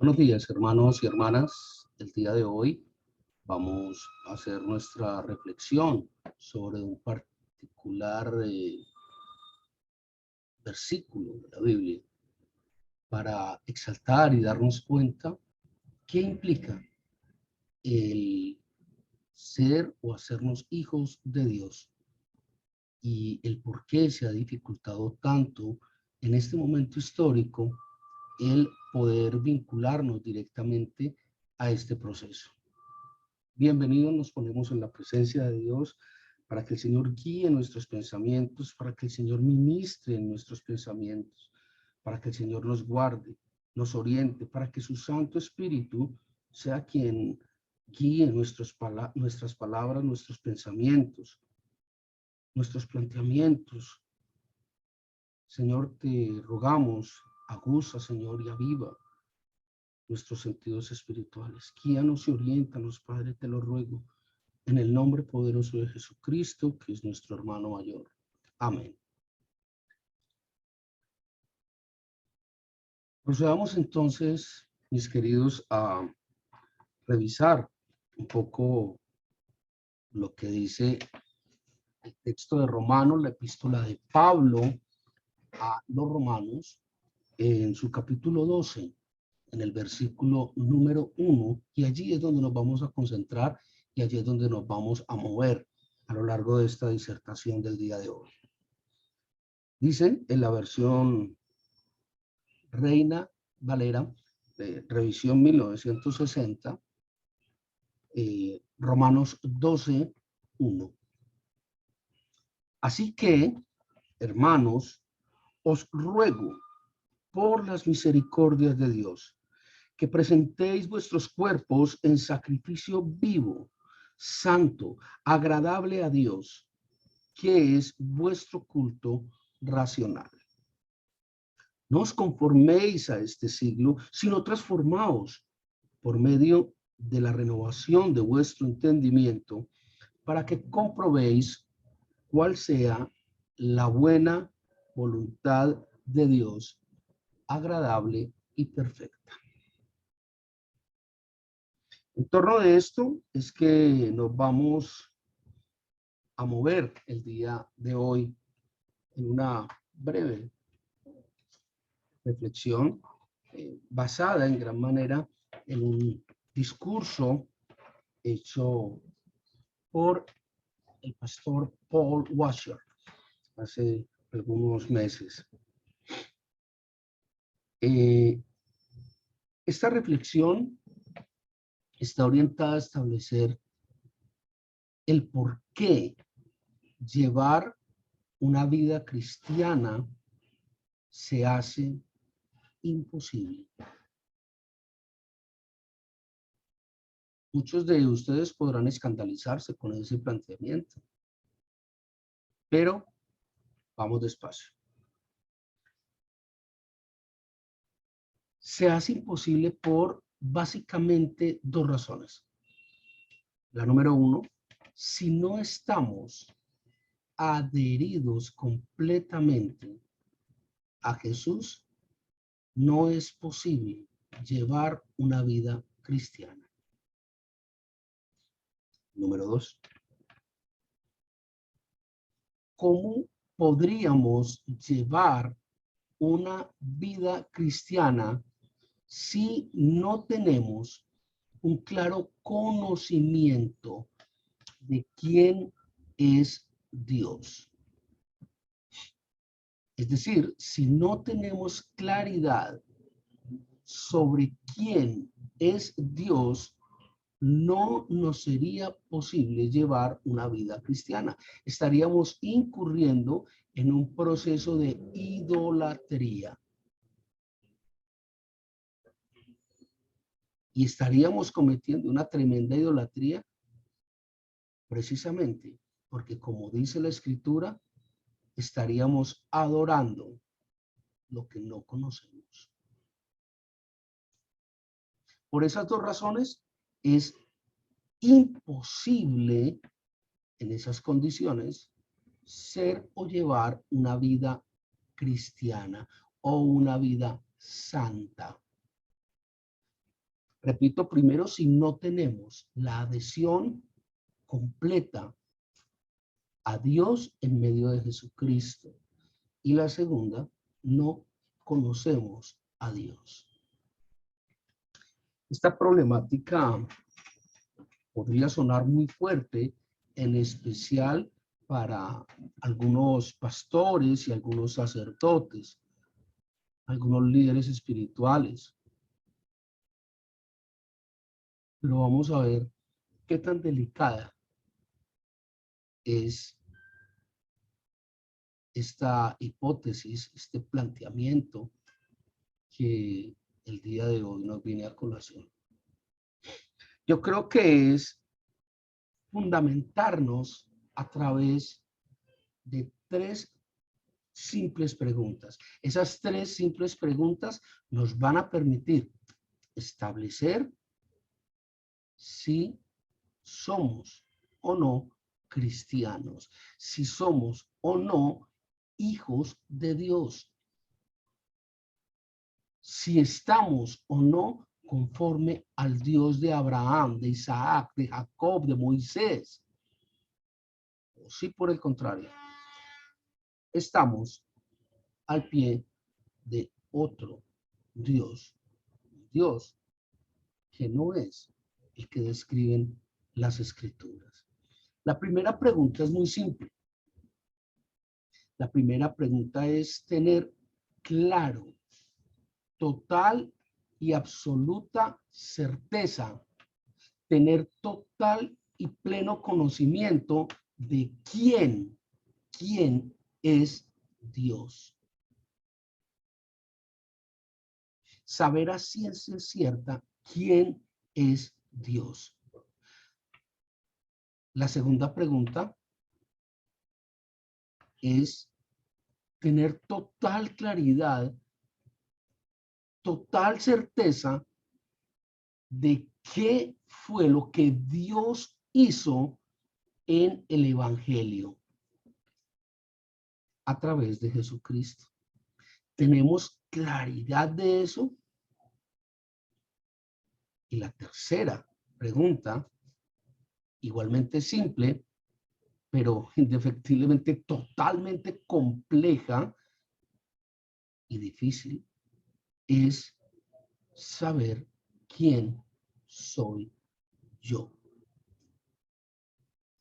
Buenos días, hermanos y hermanas. El día de hoy vamos a hacer nuestra reflexión sobre un particular versículo de la Biblia para exaltar y darnos cuenta qué implica el ser o hacernos hijos de Dios y el por qué se ha dificultado tanto en este momento histórico el poder vincularnos directamente a este proceso. Bienvenidos, nos ponemos en la presencia de Dios para que el Señor guíe nuestros pensamientos, para que el Señor ministre en nuestros pensamientos, para que el Señor nos guarde, nos oriente, para que su Santo Espíritu sea quien guíe nuestras palabras, nuestros pensamientos, nuestros planteamientos. Señor, te rogamos, aguza, Señor, y aviva nuestros sentidos espirituales. Guíanos y oriéntanos, Padre, te lo ruego, en el nombre poderoso de Jesucristo, que es nuestro hermano mayor. Amén. Procedamos entonces, mis queridos, a revisar un poco lo que dice el texto de Romanos, la epístola de Pablo a los Romanos, en su capítulo 12, en el versículo número 1, y allí es donde nos vamos a concentrar y allí es donde nos vamos a mover a lo largo de esta disertación del día de hoy. Dicen en la versión Reina Valera, revisión 1960, Romanos 12, 1. Así que, hermanos, os ruego por las misericordias de Dios, que presentéis vuestros cuerpos en sacrificio vivo, santo, agradable a Dios, que es vuestro culto racional. No os conforméis a este siglo, sino transformaos por medio de la renovación de vuestro entendimiento, para que comprobéis cuál sea la buena voluntad de Dios, agradable y perfecta. En torno de esto es que nos vamos a mover el día de hoy en una breve reflexión basada en gran manera en un discurso hecho por el pastor Paul Washer hace algunos meses. Esta reflexión está orientada a establecer el por qué llevar una vida cristiana se hace imposible. Muchos de ustedes podrán escandalizarse con ese planteamiento, pero vamos despacio. Se hace imposible por básicamente dos razones. La número uno, si no estamos adheridos completamente a Jesús, no es posible llevar una vida cristiana. Número dos, ¿cómo podríamos llevar una vida cristiana si no tenemos un claro conocimiento de quién es Dios? Es decir, si no tenemos claridad sobre quién es Dios, no nos sería posible llevar una vida cristiana. Estaríamos incurriendo en un proceso de idolatría. Y estaríamos cometiendo una tremenda idolatría precisamente porque, como dice la Escritura, estaríamos adorando lo que no conocemos. Por esas dos razones es imposible en esas condiciones ser o llevar una vida cristiana o una vida santa. Repito, primero, si no tenemos la adhesión completa a Dios en medio de Jesucristo. Y la segunda, no conocemos a Dios. Esta problemática podría sonar muy fuerte, en especial para algunos pastores y algunos sacerdotes, algunos líderes espirituales. Pero vamos a ver qué tan delicada es esta hipótesis, este planteamiento que el día de hoy nos viene a colación. Yo creo que es fundamentarnos a través de tres simples preguntas. Esas tres simples preguntas nos van a permitir establecer si somos o no cristianos, si somos o no hijos de Dios, si estamos o no conforme al Dios de Abraham, de Isaac, de Jacob, de Moisés, o si por el contrario, estamos al pie de otro Dios, Dios que no es el que describen las Escrituras. La primera pregunta es muy simple. La primera pregunta es tener claro, total y absoluta certeza, tener total y pleno conocimiento de quién es Dios. Saber a ciencia cierta quién es Dios. La segunda pregunta es tener total claridad, total certeza de qué fue lo que Dios hizo en el Evangelio a través de Jesucristo. ¿Tenemos claridad de eso? Y la tercera pregunta, igualmente simple, pero indefectiblemente totalmente compleja y difícil, es saber quién soy yo.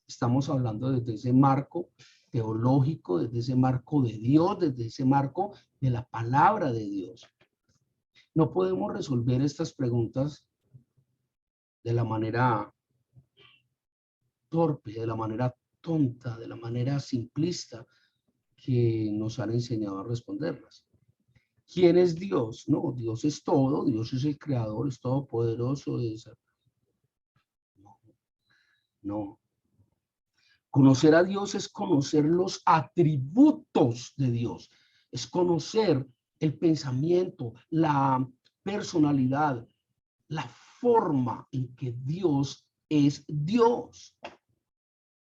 Estamos hablando desde ese marco teológico, desde ese marco de Dios, desde ese marco de la palabra de Dios. No podemos resolver estas preguntas de la manera torpe, de la manera tonta, de la manera simplista que nos han enseñado a responderlas. ¿Quién es Dios? No, Dios es todo, Dios es el creador, es todopoderoso. No, no. Conocer a Dios es conocer los atributos de Dios, es conocer el pensamiento, la personalidad, la forma en que Dios es Dios.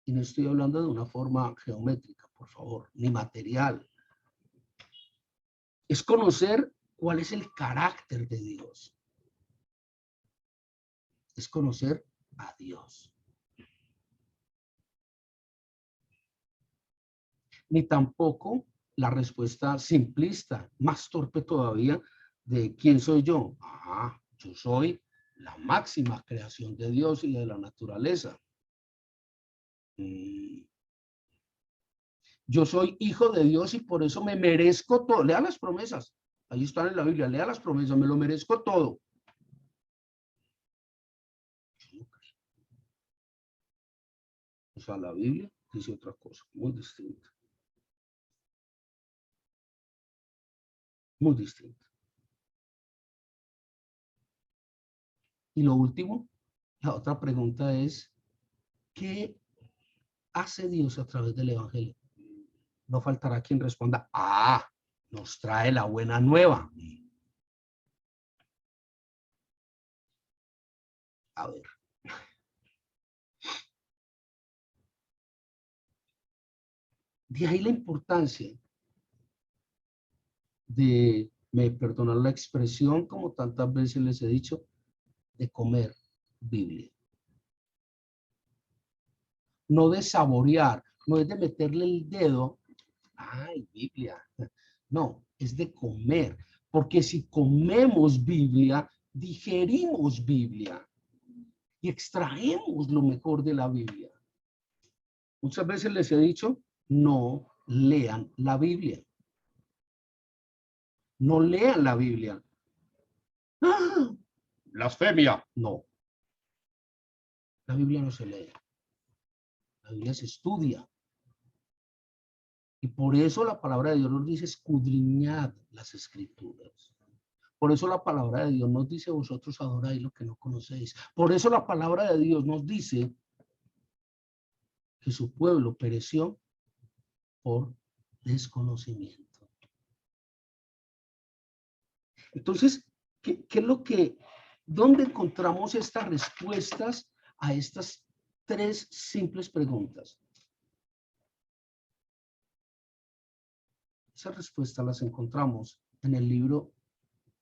Y no estoy hablando de una forma geométrica, por favor, ni material. Es conocer cuál es el carácter de Dios. Es conocer a Dios. Ni tampoco la respuesta simplista, más torpe todavía, de quién soy yo. Ah, yo soy la máxima creación de Dios y de la naturaleza. Yo soy hijo de Dios y por eso me merezco todo. Lea las promesas. Ahí están en la Biblia. Lea las promesas. Me lo merezco todo. O sea, la Biblia dice otra cosa, muy distinta. Muy distinta. Y lo último, la otra pregunta es, ¿qué hace Dios a través del Evangelio? No faltará quien responda, nos trae la buena nueva. A ver. De ahí la importancia de, me perdonan la expresión, como tantas veces les he dicho, de comer Biblia. No de saborear, no es de meterle el dedo, ay, Biblia. No, es de comer, porque si comemos Biblia, digerimos Biblia y extraemos lo mejor de la Biblia. Muchas veces les he dicho, no lean la Biblia. No lean la Biblia. ¡Ah! Blasfemia. No. La Biblia no se lee. La Biblia se estudia. Y por eso la palabra de Dios nos dice, escudriñad las escrituras. Por eso la palabra de Dios nos dice, vosotros adoráis lo que no conocéis. Por eso la palabra de Dios nos dice que su pueblo pereció por desconocimiento. Entonces, ¿qué es lo que, dónde encontramos estas respuestas a estas tres simples preguntas? Esas respuestas las encontramos en el libro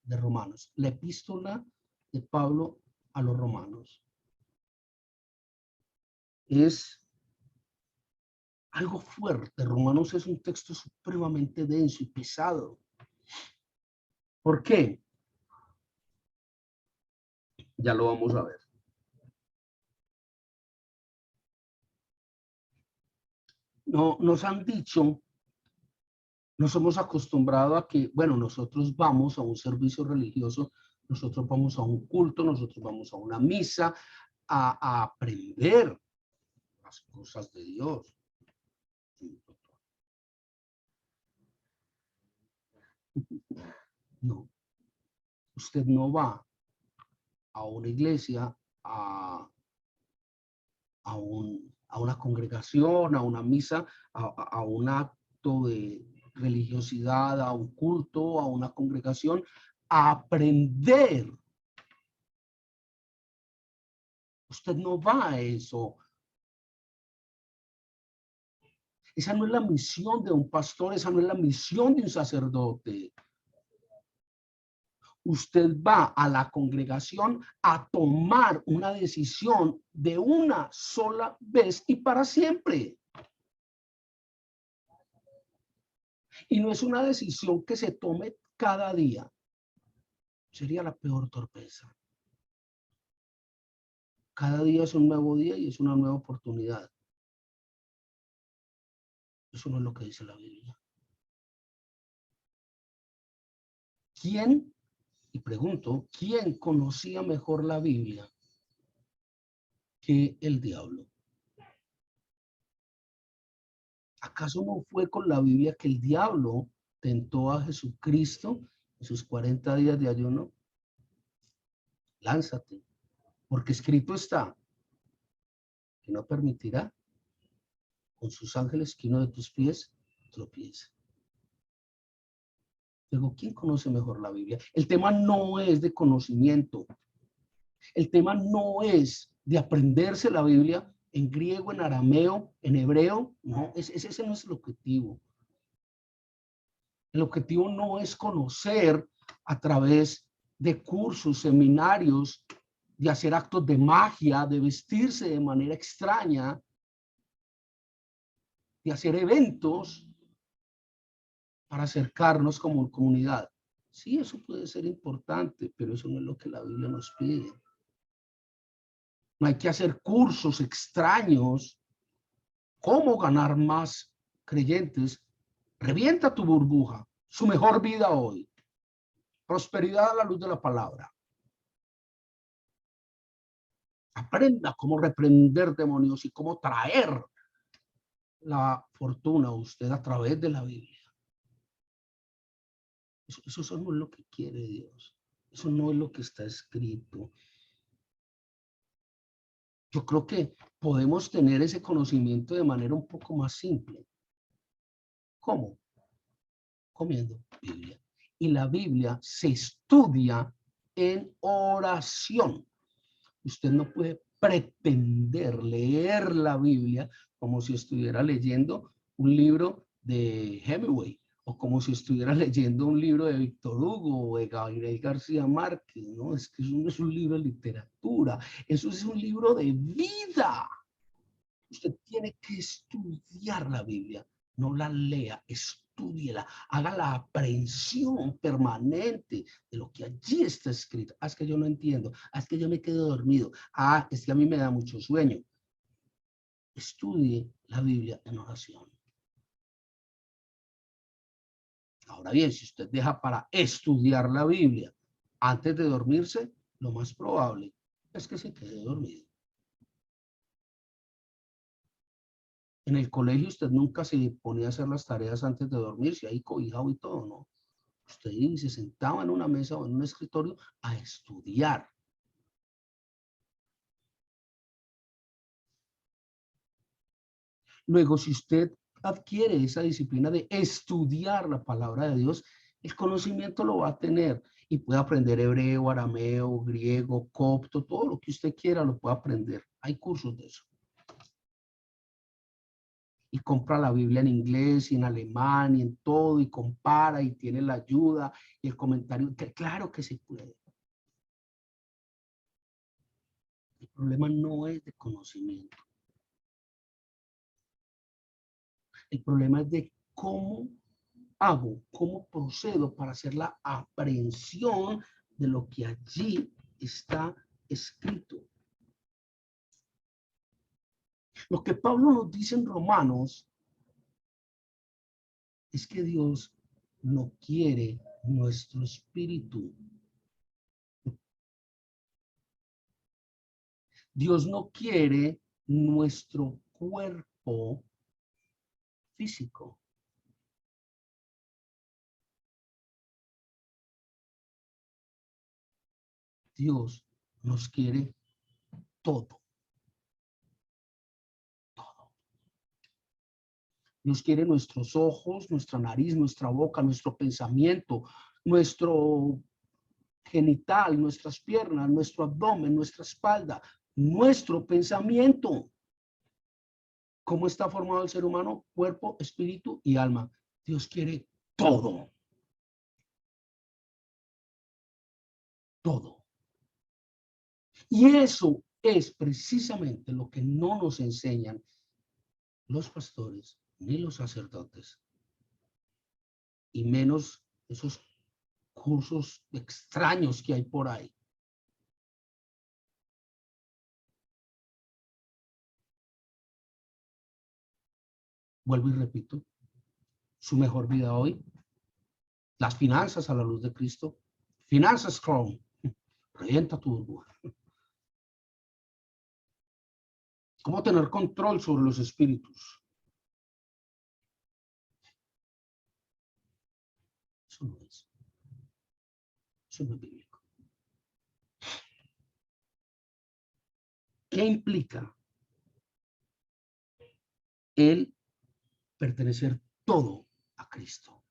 de Romanos, la epístola de Pablo a los romanos. Es algo fuerte. Romanos es un texto supremamente denso y pesado. ¿Por qué? Ya lo vamos a ver. No, nos han dicho, nos hemos acostumbrado a que, bueno, nosotros vamos a un servicio religioso, nosotros vamos a un culto, nosotros vamos a una misa, a aprender las cosas de Dios. No, usted no va a una iglesia, a una congregación, a una misa, a un acto de religiosidad, a un culto, a una congregación, a aprender. Usted no va a eso. Esa no es la misión de un pastor, esa no es la misión de un sacerdote. Usted va a la congregación a tomar una decisión de una sola vez y para siempre. Y no es una decisión que se tome cada día. Sería la peor torpeza. Cada día es un nuevo día y es una nueva oportunidad. Eso no es lo que dice la Biblia. ¿Quién, y pregunto, quién conocía mejor la Biblia que el diablo? ¿Acaso no fue con la Biblia que el diablo tentó a Jesucristo en sus 40 días de ayuno? Lánzate, porque escrito está que no permitirá con sus ángeles que uno de tus pies tropiece. Luego, ¿quién conoce mejor la Biblia? El tema no es de conocimiento. El tema no es de aprenderse la Biblia en griego, en arameo, en hebreo. No, ese no es el objetivo. El objetivo no es conocer a través de cursos, seminarios, de hacer actos de magia, de vestirse de manera extraña, de hacer eventos para acercarnos como comunidad. Sí, eso puede ser importante, pero eso no es lo que la Biblia nos pide. No hay que hacer cursos extraños. ¿Cómo ganar más creyentes? Revienta tu burbuja. Su mejor vida hoy. Prosperidad a la luz de la palabra. Aprenda cómo reprender demonios y cómo traer la fortuna a usted a través de la Biblia. Eso no es lo que quiere Dios. Eso no es lo que está escrito. Yo creo que podemos tener ese conocimiento de manera un poco más simple. ¿Cómo? Comiendo Biblia. Y la Biblia se estudia en oración. Usted no puede pretender leer la Biblia como si estuviera leyendo un libro de Hemingway o como si estuviera leyendo un libro de Víctor Hugo o de Gabriel García Márquez, ¿no? Es que eso no es un libro de literatura, eso es un libro de vida. Usted tiene que estudiar la Biblia, no la lea, estúdiela, haga la aprehensión permanente de lo que allí está escrito. Ah, es que yo no entiendo, ah, es que yo me quedo dormido, ah, es que a mí me da mucho sueño. Estudie la Biblia en oración. Ahora bien, si usted deja para estudiar la Biblia antes de dormirse, lo más probable es que se quede dormido. En el colegio usted nunca se ponía a hacer las tareas antes de dormirse, ahí cobijado y todo, ¿no? Usted se sentaba en una mesa o en un escritorio a estudiar. Luego, si usted adquiere esa disciplina de estudiar la palabra de Dios, el conocimiento lo va a tener y puede aprender hebreo, arameo, griego, copto, todo lo que usted quiera lo puede aprender. Hay cursos de eso. Y compra la Biblia en inglés y en alemán y en todo y compara y tiene la ayuda y el comentario. Claro que se puede. El problema no es de conocimiento. El problema es de cómo hago, cómo procedo para hacer la aprehensión de lo que allí está escrito. Lo que Pablo nos dice en Romanos es que Dios no quiere nuestro espíritu. Dios no quiere nuestro cuerpo físico. Dios nos quiere todo. Todo. Dios quiere nuestros ojos, nuestra nariz, nuestra boca, nuestro pensamiento, nuestro genital, nuestras piernas, nuestro abdomen, nuestra espalda, nuestro pensamiento. ¿Cómo está formado el ser humano? Cuerpo, espíritu y alma. Dios quiere todo. Todo. Y eso es precisamente lo que no nos enseñan los pastores ni los sacerdotes. Y menos esos cursos extraños que hay por ahí. Vuelvo y repito, su mejor vida hoy, las finanzas a la luz de Cristo, finanzas Chrome, revienta tu burbuja. ¿Cómo tener control sobre los espíritus? Eso no es. Eso no es bíblico. ¿Qué implica el pertenecer todo a Cristo?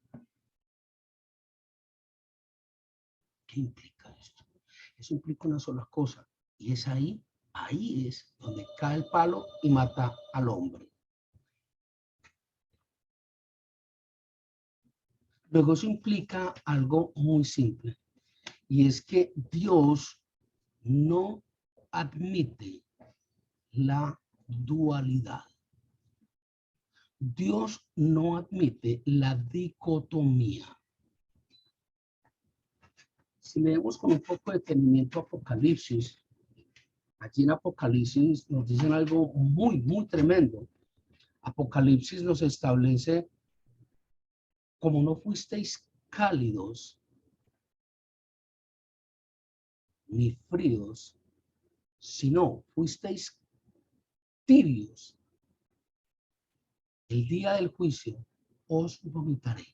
¿Qué implica esto? Eso implica una sola cosa, y es ahí es donde cae el palo y mata al hombre. Luego eso implica algo muy simple, y es que Dios no admite la dualidad. Dios no admite la dicotomía. Si leemos con un poco de detenimiento Apocalipsis, allí en Apocalipsis nos dicen algo muy, muy tremendo. Apocalipsis nos establece, como no fuisteis cálidos ni fríos, sino fuisteis tibios, el día del juicio os vomitaré.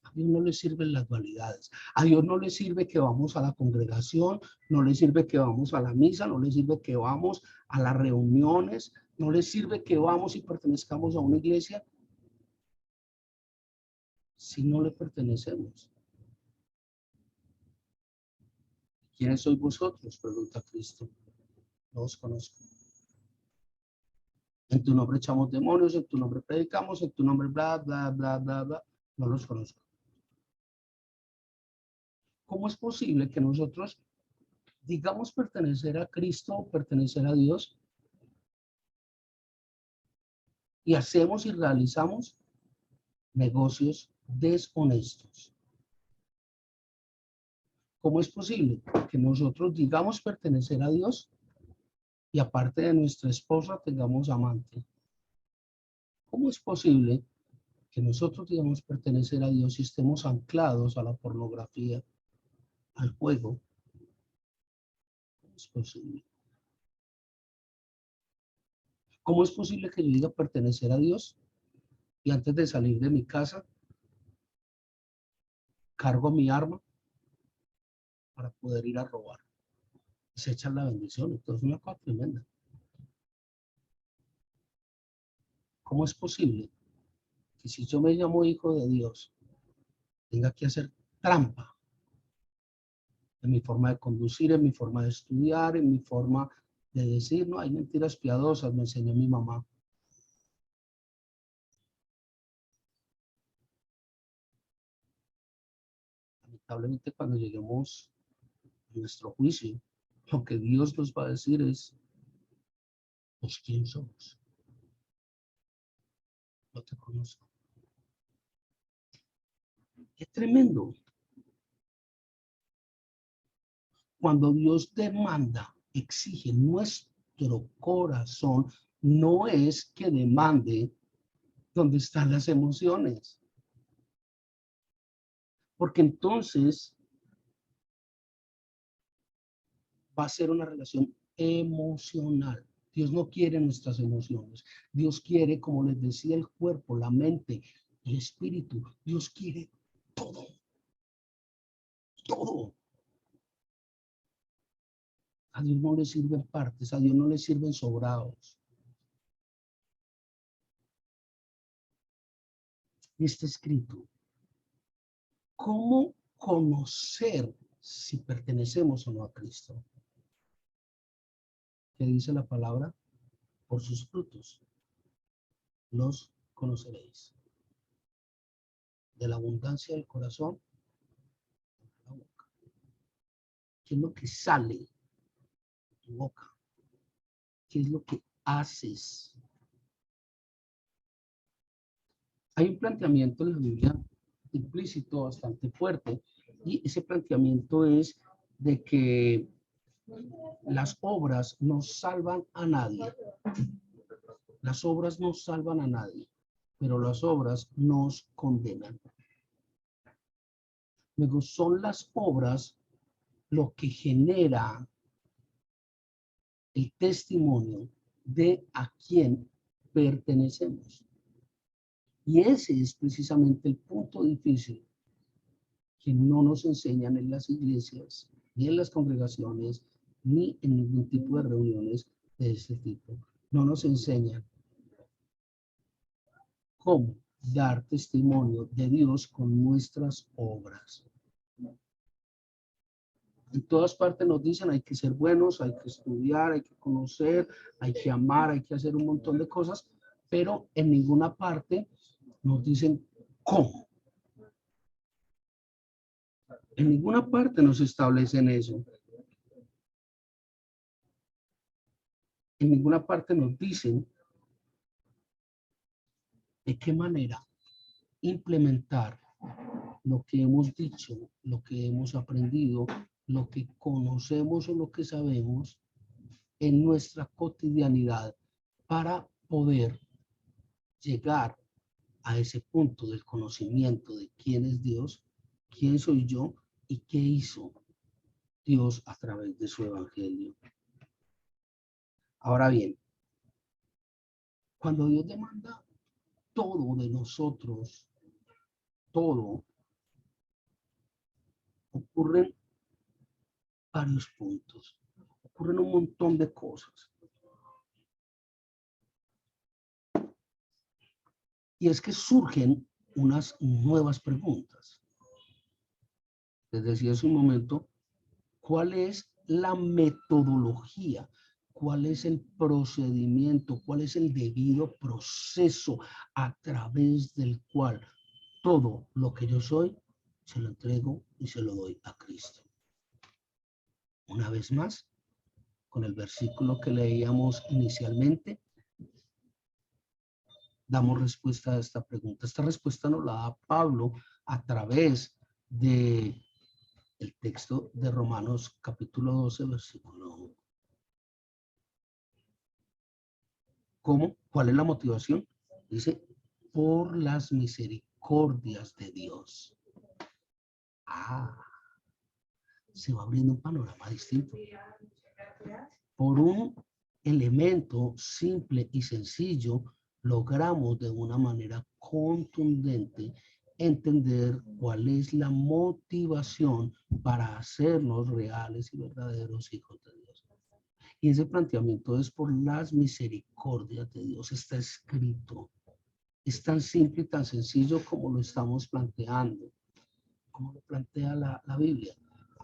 A Dios no le sirven las dualidades. A Dios no le sirve que vamos a la congregación, no le sirve que vamos a la misa, no le sirve que vamos a las reuniones, no le sirve que vamos y pertenezcamos a una iglesia si no le pertenecemos. ¿Quiénes sois vosotros? Pregunta Cristo. No os conozco. En tu nombre echamos demonios, en tu nombre predicamos, en tu nombre bla, bla, bla, bla, bla. No los conozco. ¿Cómo es posible que nosotros digamos pertenecer a Cristo o pertenecer a Dios y hacemos y realizamos negocios deshonestos? ¿Cómo es posible que nosotros digamos pertenecer a Dios y aparte de nuestra esposa tengamos amante? ¿Cómo es posible que nosotros digamos pertenecer a Dios y estemos anclados a la pornografía, al juego? ¿Cómo es posible? ¿Cómo es posible que yo diga pertenecer a Dios y antes de salir de mi casa cargo mi arma para poder ir a robar? Se echan la bendición, entonces es una cosa tremenda. ¿Cómo es posible que si yo me llamo hijo de Dios tenga que hacer trampa en mi forma de conducir, en mi forma de estudiar, en mi forma de decir? No, hay mentiras piadosas, me enseñó mi mamá. Lamentablemente cuando lleguemos a nuestro juicio, lo que Dios nos va a decir es, pues, ¿quién somos? No te conozco. Qué tremendo. Cuando Dios demanda, exige nuestro corazón, no es que demande donde están las emociones, porque entonces va a ser una relación emocional. Dios no quiere nuestras emociones. Dios quiere, como les decía, el cuerpo, la mente, el espíritu. Dios quiere todo, todo. A Dios no le sirven partes, a Dios no le sirven sobrados. Está escrito. ¿Cómo conocer si pertenecemos o no a Cristo? ¿Qué dice la palabra? Por sus frutos los conoceréis. De la abundancia del corazón, la boca. ¿Qué es lo que sale de tu boca? ¿Qué es lo que haces? Hay un planteamiento en la Biblia implícito bastante fuerte, y ese planteamiento es de que las obras no salvan a nadie. Las obras no salvan a nadie, pero las obras nos condenan. Luego son las obras lo que genera el testimonio de a quién pertenecemos. Y ese es precisamente el punto difícil que no nos enseñan en las iglesias, ni en las congregaciones, ni en ningún tipo de reuniones de este tipo. No nos enseñan cómo dar testimonio de Dios con nuestras obras. En todas partes nos dicen hay que ser buenos, hay que estudiar, hay que conocer, hay que amar, hay que hacer un montón de cosas, pero en ninguna parte nos dicen cómo. En ninguna parte nos establecen eso. En ninguna parte nos dicen de qué manera implementar lo que hemos dicho, lo que hemos aprendido, lo que conocemos o lo que sabemos en nuestra cotidianidad para poder llegar a ese punto del conocimiento de quién es Dios, quién soy yo y qué hizo Dios a través de su evangelio. Ahora bien, cuando Dios demanda todo de nosotros, todo, ocurren varios puntos, ocurren un montón de cosas. Y es que surgen unas nuevas preguntas. Les decía hace un momento, ¿cuál es la metodología? ¿Cuál es el procedimiento? ¿Cuál es el debido proceso a través del cual todo lo que yo soy, se lo entrego y se lo doy a Cristo. Una vez más, con el versículo que leíamos inicialmente, damos respuesta a esta pregunta. Esta respuesta nos la da Pablo a través de el texto de Romanos capítulo 12, versículo 1. ¿Cómo? ¿Cuál es la motivación? Dice, por las misericordias de Dios. Se va abriendo un panorama distinto. Por un elemento simple y sencillo, logramos de una manera contundente entender cuál es la motivación para hacernos reales y verdaderos hijos de Dios. Y ese planteamiento es por las misericordias de Dios. Está escrito. Es tan simple y tan sencillo como lo estamos planteando, como lo plantea la Biblia.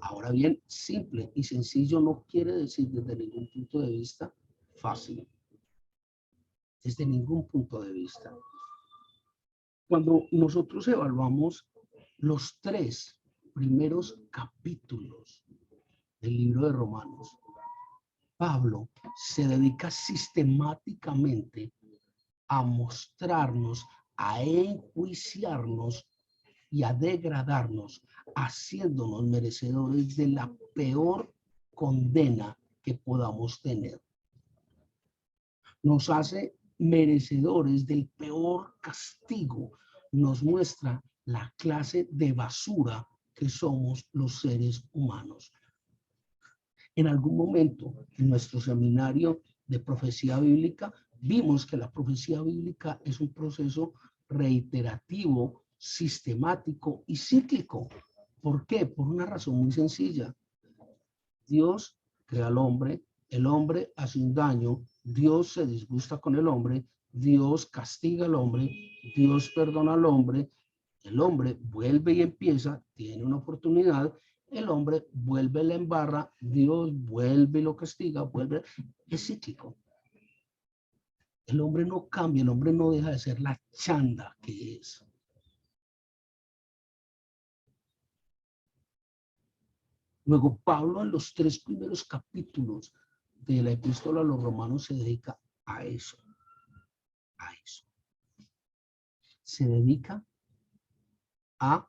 Ahora bien, simple y sencillo no quiere decir desde ningún punto de vista fácil. Desde ningún punto de vista. Cuando nosotros evaluamos los 3 primeros capítulos del libro de Romanos, Pablo se dedica sistemáticamente a mostrarnos, a enjuiciarnos y a degradarnos, haciéndonos merecedores de la peor condena que podamos tener. Nos hace merecedores del peor castigo, nos muestra la clase de basura que somos los seres humanos. En algún momento, en nuestro seminario de profecía bíblica, vimos que la profecía bíblica es un proceso reiterativo, sistemático y cíclico. ¿Por qué? Por una razón muy sencilla. Dios crea al hombre, el hombre hace un daño, Dios se disgusta con el hombre, Dios castiga al hombre, Dios perdona al hombre, el hombre vuelve y empieza, tiene una oportunidad, el hombre vuelve y la embarra, Dios vuelve y lo castiga, vuelve, es cíclico. El hombre no cambia, el hombre no deja de ser la chanda que es. Luego Pablo en los 3 primeros capítulos de la epístola a los romanos se dedica a eso. A eso. Se dedica a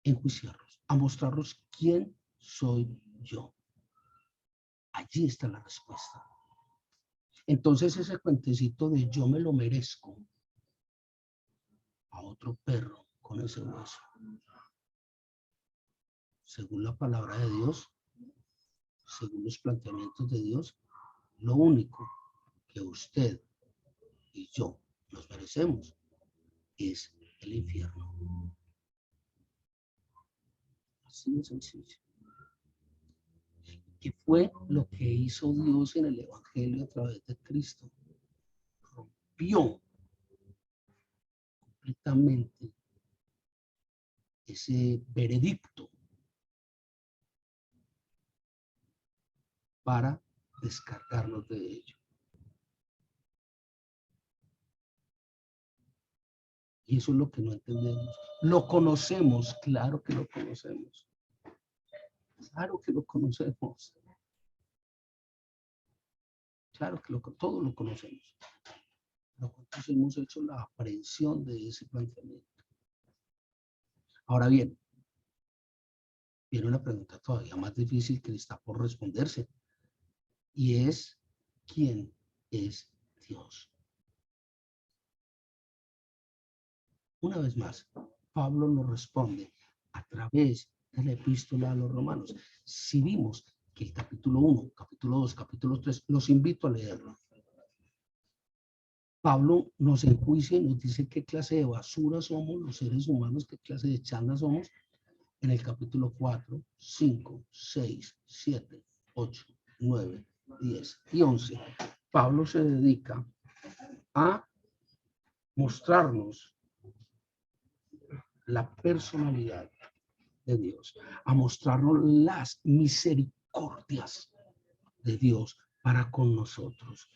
enjuiciarlos, a mostrarlos quién soy yo. Allí está la respuesta. Entonces ese cuentecito de yo me lo merezco a otro perro con ese hueso. Según la palabra de Dios, según los planteamientos de Dios, lo único que usted y yo nos merecemos es el infierno. Así de sencillo. ¿Qué fue lo que hizo Dios en el Evangelio a través de Cristo? Rompió completamente ese veredicto para descargarnos de ello. Y eso es lo que no entendemos. Lo conocemos, claro que lo conocemos. Claro que lo conocemos. Claro que todos lo conocemos. Nosotros hemos hecho la aprehensión de ese planteamiento. Ahora bien, viene una pregunta todavía más difícil que está por responderse. Y es, ¿quién es Dios? Una vez más, Pablo nos responde a través de la epístola a los romanos. Si vimos que el capítulo 1, capítulo 2, capítulo 3, los invito a leerlo. Pablo nos enjuicia y nos dice qué clase de basura somos los seres humanos, qué clase de chanda somos, en el capítulo 4, 5, 6, 7, 8, 9, 10 y 11. Pablo se dedica a mostrarnos la personalidad de Dios, a mostrarnos las misericordias de Dios para con nosotros.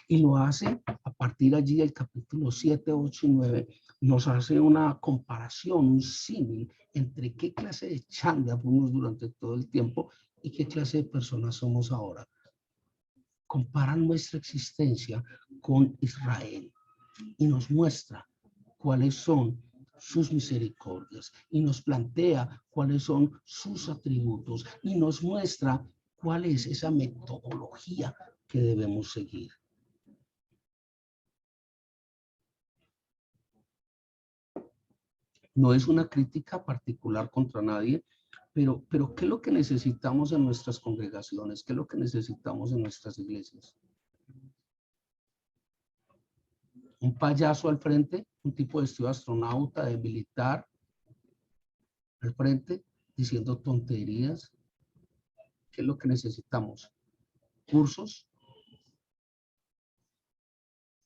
Y lo hace a partir allí del capítulo 7, 8 y 9, nos hace una comparación, un símil entre qué clase de changa fuimos durante todo el tiempo y qué clase de personas somos ahora. Comparan nuestra existencia con Israel y nos muestra cuáles son sus misericordias y nos plantea cuáles son sus atributos y nos muestra cuál es esa metodología que debemos seguir. No es una crítica particular contra nadie, pero ¿qué es lo que necesitamos en nuestras congregaciones? ¿Qué es lo que necesitamos en nuestras iglesias? Un payaso al frente, un tipo vestido de astronauta, de militar, al frente, diciendo tonterías. ¿Qué es lo que necesitamos? Cursos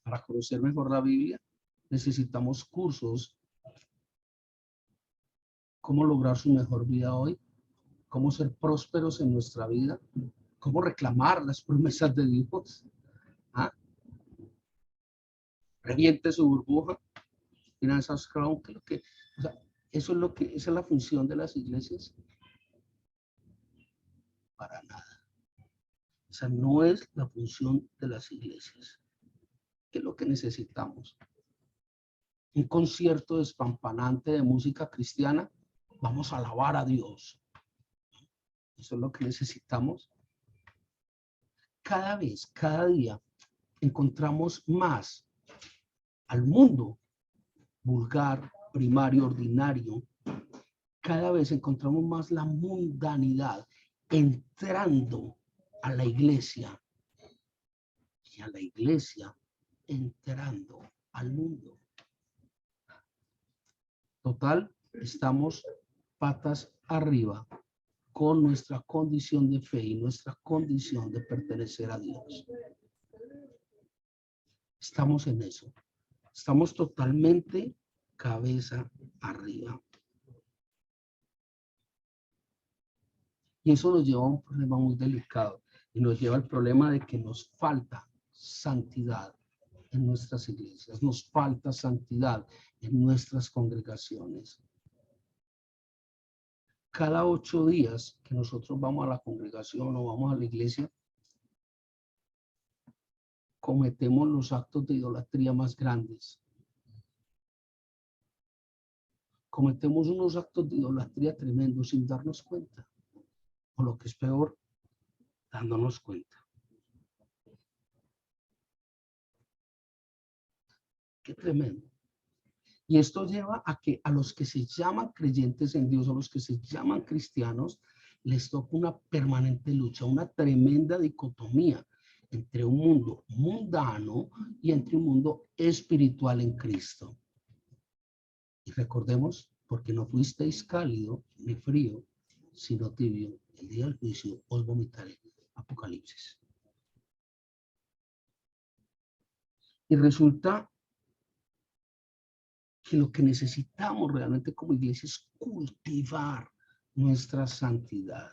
para conocer mejor la Biblia. Necesitamos cursos. Cómo lograr su mejor vida hoy. Cómo ser prósperos en nuestra vida. Cómo reclamar las promesas de Dios. ¿Ah? Reviente su burbuja. Finanzas Crown. O sea, eso es lo que, esa es la función de las iglesias. Para nada. Esa no es la función de las iglesias. ¿Qué es lo que necesitamos? Un concierto despampanante de música cristiana. Vamos a alabar a Dios. Eso es lo que necesitamos. Cada vez, cada día, encontramos más al mundo vulgar, primario, ordinario. Cada vez encontramos más la mundanidad entrando a la iglesia y a la iglesia entrando al mundo. Total, estamos patas arriba con nuestra condición de fe y nuestra condición de pertenecer a Dios. Estamos en eso. Estamos totalmente cabeza arriba. Y eso nos lleva a un problema muy delicado y nos lleva al problema de que nos falta santidad en nuestras iglesias, nos falta santidad en nuestras congregaciones. Cada 8 días que nosotros vamos a la congregación o vamos a la iglesia, cometemos los actos de idolatría más grandes. Cometemos unos actos de idolatría tremendos sin darnos cuenta. O lo que es peor, dándonos cuenta. Qué tremendo. Y esto lleva a que a los que se llaman creyentes en Dios, a los que se llaman cristianos, les toca una permanente lucha, una tremenda dicotomía entre un mundo mundano y entre un mundo espiritual en Cristo. Y recordemos, porque no fuisteis cálido ni frío, sino tibio, el día del juicio os vomitaré. Apocalipsis. Y resulta que lo que necesitamos realmente como iglesia es cultivar nuestra santidad.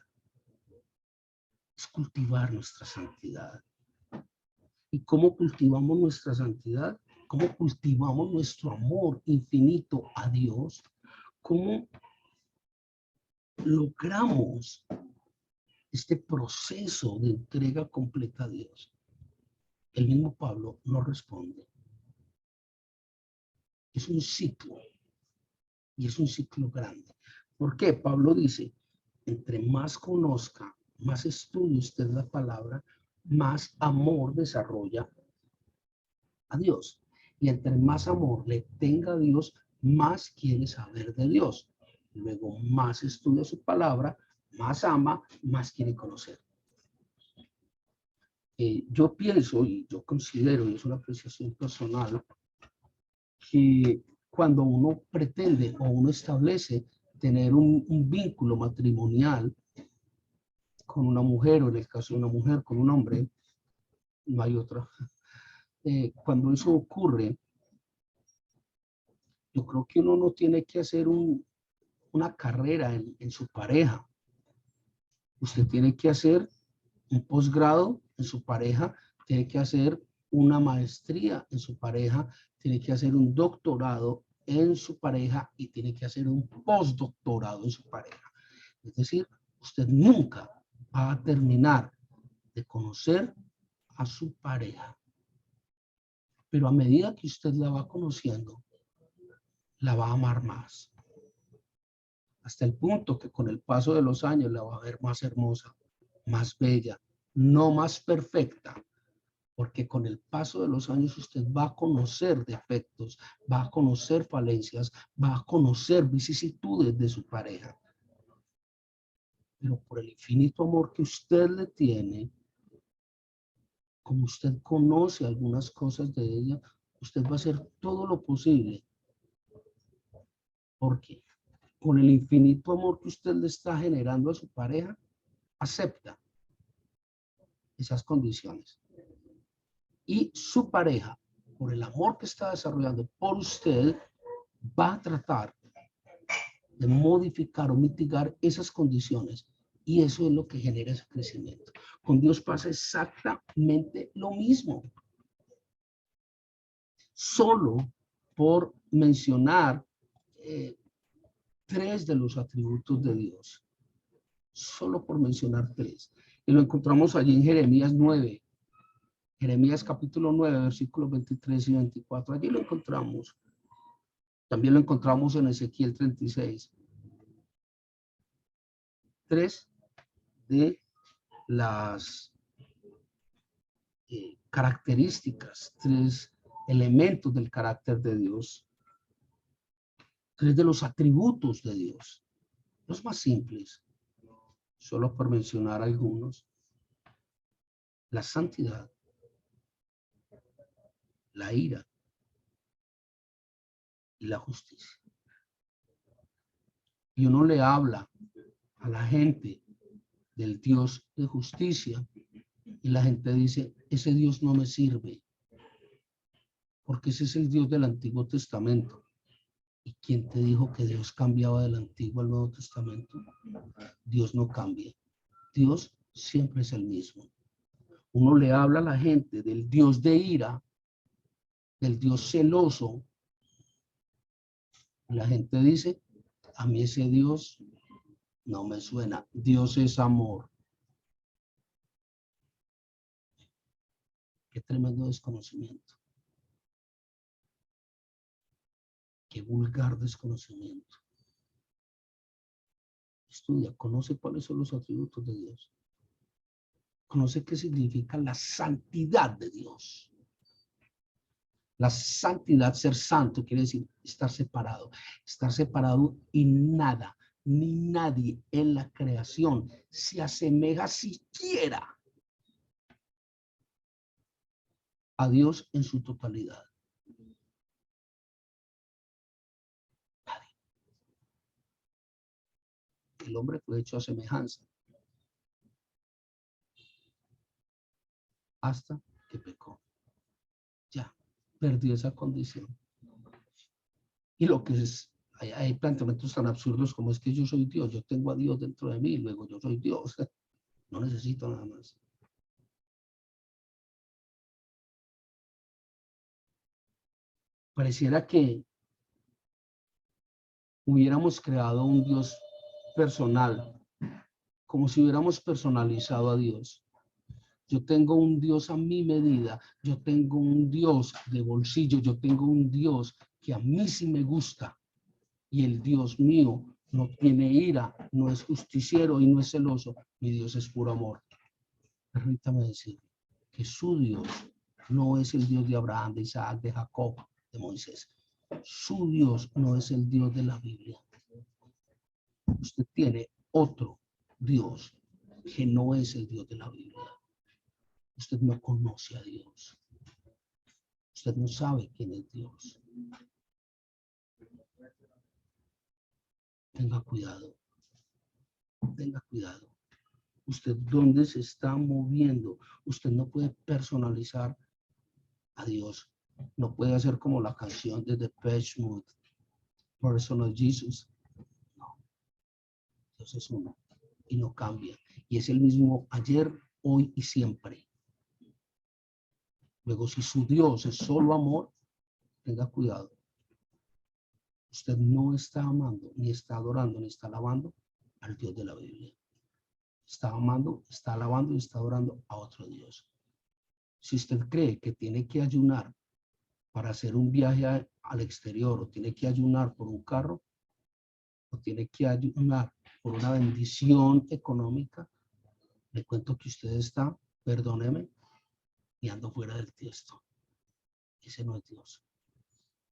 Es cultivar nuestra santidad. ¿Y cómo cultivamos nuestra santidad? ¿Cómo cultivamos nuestro amor infinito a Dios? ¿Cómo logramos este proceso de entrega completa a Dios? El mismo Pablo no responde. Es un ciclo. Y es un ciclo grande. ¿Por qué? Pablo dice, entre más conozca, más estudie usted la palabra, más amor desarrolla a Dios. Y entre más amor le tenga a Dios, más quiere saber de Dios. Luego más estudia su palabra, más ama, más quiere conocer. Yo pienso y yo considero, y es una apreciación personal, que cuando uno pretende o uno establece tener un vínculo matrimonial con una mujer, o en el caso de una mujer con un hombre, no hay otra. Cuando eso ocurre, yo creo que uno no tiene que hacer una carrera en su pareja. Usted tiene que hacer un posgrado en su pareja, tiene que hacer una maestría en su pareja, tiene que hacer un doctorado en su pareja y tiene que hacer un postdoctorado en su pareja. Es decir, usted nunca va a terminar de conocer a su pareja. Pero a medida que usted la va conociendo, la va a amar más. Hasta el punto que con el paso de los años la va a ver más hermosa, más bella, no más perfecta, porque con el paso de los años usted va a conocer defectos, va a conocer falencias, va a conocer vicisitudes de su pareja. Pero por el infinito amor que usted le tiene, como usted conoce algunas cosas de ella, usted va a hacer todo lo posible. Porque con el infinito amor que usted le está generando a su pareja, acepta esas condiciones. Y su pareja, por el amor que está desarrollando por usted, va a tratar de modificar o mitigar esas condiciones. Y eso es lo que genera ese crecimiento. Con Dios pasa exactamente lo mismo. Solo por mencionar 3 de los atributos de Dios. Solo por mencionar 3. Y lo encontramos allí en Jeremías 9. Jeremías capítulo 9, versículos 23 y 24. Allí lo encontramos. También lo encontramos en Ezequiel 36. 3 de las características, 3 elementos del carácter de Dios, 3 de los atributos de Dios, los más simples, solo por mencionar algunos: la santidad, la ira y la justicia. Y uno le habla a la gente del Dios de justicia y la gente dice: ese Dios no me sirve, porque ese es el Dios del Antiguo Testamento. ¿Y quién te dijo que Dios cambiaba del Antiguo al Nuevo Testamento? Dios no cambia. Dios siempre es el mismo. Uno le habla a la gente del Dios de ira, del Dios celoso, y la gente dice: a mí ese Dios no me suena. Dios es amor. Qué tremendo desconocimiento. Qué vulgar desconocimiento. Estudia, conoce cuáles son los atributos de Dios. Conoce qué significa la santidad de Dios. La santidad, ser santo, quiere decir estar separado. Estar separado y nada, ni nadie en la creación se asemeja siquiera a Dios en su totalidad. Nadie. El hombre fue hecho a semejanza hasta que pecó. Ya, perdió esa condición. Y lo que es, hay planteamientos tan absurdos como: es que yo soy Dios, yo tengo a Dios dentro de mí, luego yo soy Dios. No necesito nada más. Pareciera que hubiéramos creado un Dios personal, como si hubiéramos personalizado a Dios. Yo tengo un Dios a mi medida, yo tengo un Dios de bolsillo, yo tengo un Dios que a mí sí me gusta. Y el Dios mío no tiene ira, no es justiciero y no es celoso. Mi Dios es puro amor. Permítame decir que su Dios no es el Dios de Abraham, de Isaac, de Jacob, de Moisés. Su Dios no es el Dios de la Biblia. Usted tiene otro Dios que no es el Dios de la Biblia. Usted no conoce a Dios. Usted no sabe quién es Dios. Tenga cuidado. Tenga cuidado. Usted dónde se está moviendo. Usted no puede personalizar a Dios. No puede hacer como la canción de Depeche Mode, Personal Jesus. No. Dios es uno y no cambia. Y es el mismo ayer, hoy y siempre. Luego, si su Dios es solo amor, tenga cuidado. Usted no está amando, ni está adorando, ni está alabando al Dios de la Biblia. Está amando, está alabando y está adorando a otro Dios. Si usted cree que tiene que ayunar para hacer un viaje al exterior, o tiene que ayunar por un carro, o tiene que ayunar por una bendición económica, le cuento que usted está, perdóneme, y ando fuera del texto. Ese no es Dios.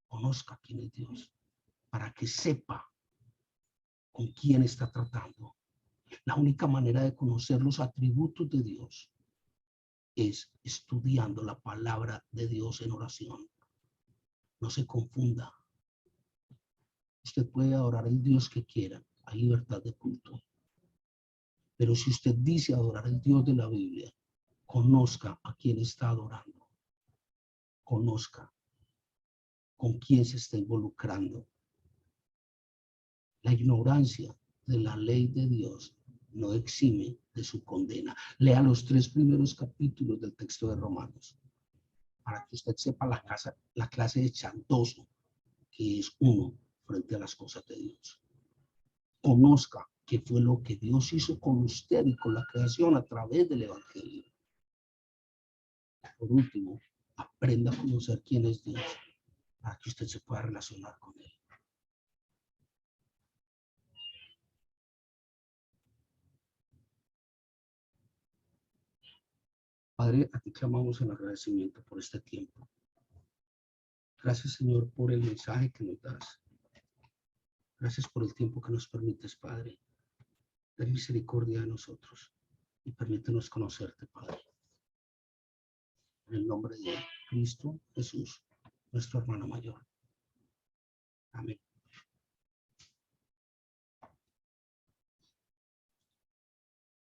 Conozca quién es Dios para que sepa con quién está tratando. La única manera de conocer los atributos de Dios es estudiando la palabra de Dios en oración. No se confunda. Usted puede adorar al Dios que quiera. Hay libertad de culto. Pero si usted dice adorar al Dios de la Biblia, conozca a quién está adorando. Conozca con quién se está involucrando. La ignorancia de la ley de Dios no exime de su condena. Lea los 3 primeros capítulos del texto de Romanos para que usted sepa la clase de chantoso que es uno frente a las cosas de Dios. Conozca qué fue lo que Dios hizo con usted y con la creación a través del Evangelio. Por último, aprenda a conocer quién es Dios para que usted se pueda relacionar con él. Padre, a ti clamamos en agradecimiento por este tiempo. Gracias, Señor, por el mensaje que nos das. Gracias por el tiempo que nos permites, Padre. Ten misericordia de nosotros y permítenos conocerte, Padre. En el nombre de Cristo Jesús, nuestro hermano mayor. Amén.